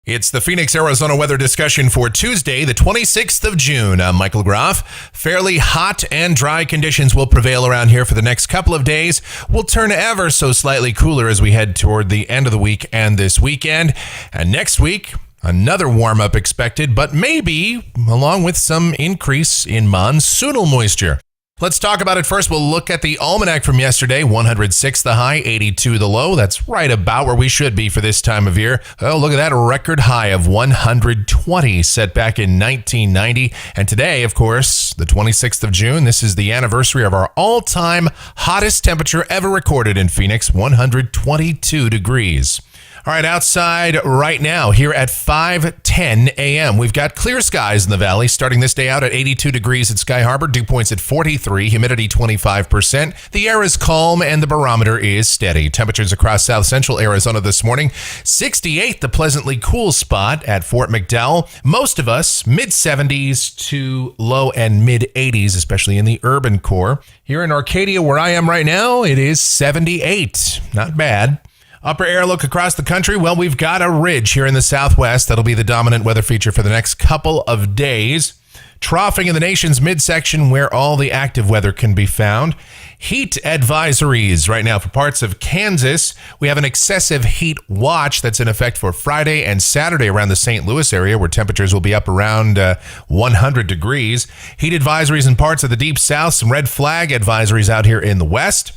It's the Phoenix, Arizona weather discussion for Tuesday, the 26th of June. I'm Michael Groff. Fairly hot and dry conditions will prevail around here for the next couple of days. We'll turn ever so slightly cooler as we head toward the end of the week and this weekend. And next week, another warm-up expected, but maybe along with some increase in monsoonal moisture. Let's talk about it first. We'll look at the almanac from yesterday. 106 the high, 82 the low. That's right about where we should be for this time of year. Oh, look at that record high of 120 set back in 1990. And today, of course, the 26th of June, this is the anniversary of our all-time hottest temperature ever recorded in Phoenix, 122 degrees. All right, outside right now here at 5:10 a.m. We've got clear skies in the valley starting this day out at 82 degrees at Sky Harbor, dew points at 43, humidity 25%. The air is calm and the barometer is steady. Temperatures across south central Arizona this morning, 68 the pleasantly cool spot at Fort McDowell. Most of us mid-70s to low and mid-80s, especially in the urban core. Here in Arcadia where I am right now, it is 78. Not bad. Upper air look across the country. Well, we've got a ridge here in the southwest. That'll be the dominant weather feature for the next couple of days. Troughing in the nation's midsection where all the active weather can be found. Heat advisories right now for parts of Kansas. We have an excessive heat watch that's in effect for Friday and Saturday around the St. Louis area where temperatures will be up around 100 degrees. Heat advisories in parts of the deep south. Some red flag advisories out here in the west.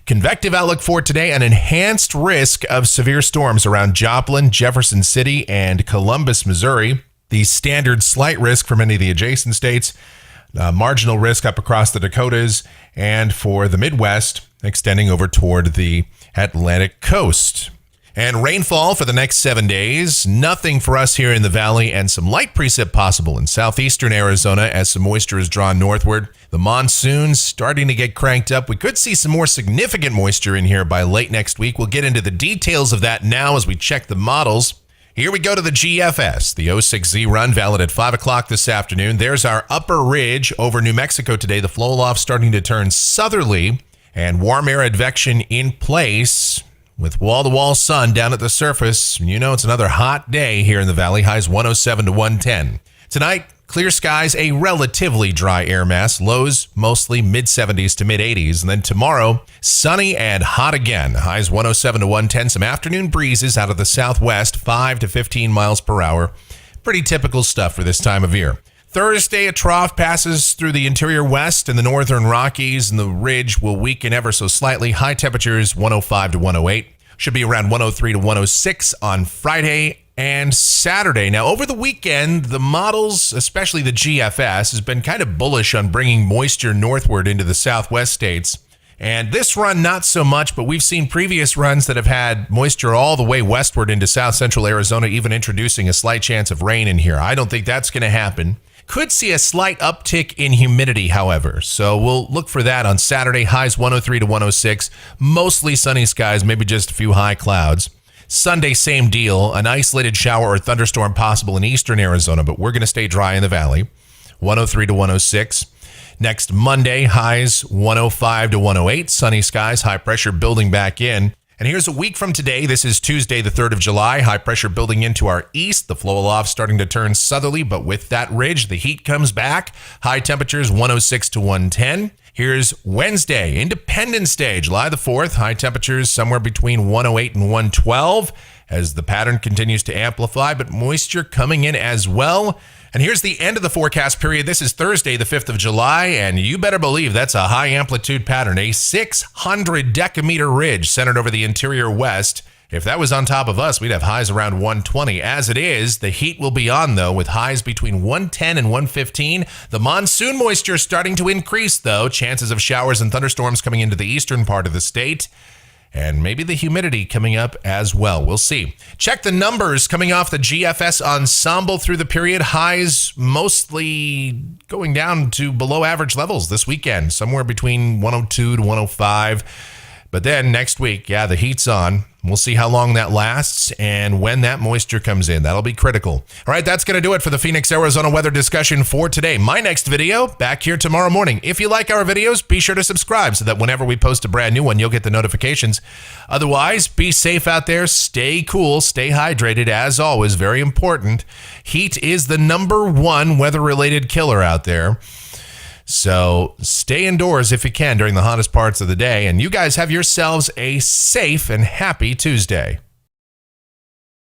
Convective outlook for today, an enhanced risk of severe storms around Joplin, Jefferson City, and Columbus, Missouri. The standard slight risk for many of the adjacent states. Marginal risk up across the Dakotas, and for the Midwest, extending over toward the Atlantic coast. And rainfall for the next 7 days. Nothing for us here in the valley, and some light precip possible in southeastern Arizona as some moisture is drawn northward. The monsoon's starting to get cranked up. We could see some more significant moisture in here by late next week. We'll get into the details of that now as we check the models. Here we go to the GFS, the 06Z run, valid at 5 o'clock this afternoon. There's our upper ridge over New Mexico today. The flow aloft starting to turn southerly, and warm air advection in place. With wall-to-wall sun down at the surface, you know it's another hot day here in the valley. Highs 107 to 110. Tonight, clear skies, a relatively dry air mass. Lows mostly mid-70s to mid-80s. And then tomorrow, sunny and hot again. Highs 107 to 110. Some afternoon breezes out of the southwest, 5 to 15 miles per hour. Pretty typical stuff for this time of year. Thursday, a trough passes through the interior west and the northern Rockies, and the ridge will weaken ever so slightly. High temperatures 105 to 108. Should be around 103 to 106 on Friday and Saturday. Now, over the weekend, the models, especially the GFS, has been kind of bullish on bringing moisture northward into the southwest states. And this run, not so much, but we've seen previous runs that have had moisture all the way westward into south central Arizona, even introducing a slight chance of rain in here. I don't think that's going to happen. Could see a slight uptick in humidity, however. So we'll look for that on Saturday. Highs 103 to 106. Mostly sunny skies, maybe just a few high clouds. Sunday, same deal. An isolated shower or thunderstorm possible in eastern Arizona, but we're going to stay dry in the valley. 103 to 106. Next Monday, highs 105 to 108. Sunny skies, high pressure building back in. And here's a week from today. This is Tuesday, the 3rd of July. High pressure building into our east. The flow aloft starting to turn southerly, but with that ridge, the heat comes back. High temperatures 106 to 110. Here's Wednesday, Independence Day, July the 4th. High temperatures somewhere between 108 and 112 as the pattern continues to amplify, but moisture coming in as well. And here's the end of the forecast period. This is Thursday, the 5th of July, and you better believe that's a high amplitude pattern, a 600 decameter ridge centered over the interior west. If that was on top of us, we'd have highs around 120. As it is, the heat will be on, though, with highs between 110 and 115. The monsoon moisture starting to increase, though. Chances of showers and thunderstorms coming into the eastern part of the state. And maybe the humidity coming up as well. We'll see. Check the numbers coming off the GFS ensemble through the period. Highs mostly going down to below average levels this weekend, somewhere between 102 to 105. But then next week, the heat's on. We'll see how long that lasts and when that moisture comes in. That'll be critical. All right, that's going to do it for the Phoenix, Arizona weather discussion for today. My next video, back here tomorrow morning. If you like our videos, be sure to subscribe so that whenever we post a brand new one, you'll get the notifications. Otherwise, be safe out there. Stay cool. Stay hydrated. As always, very important. Heat is the number one weather-related killer out there. So stay indoors if you can during the hottest parts of the day. And you guys have yourselves a safe and happy Tuesday.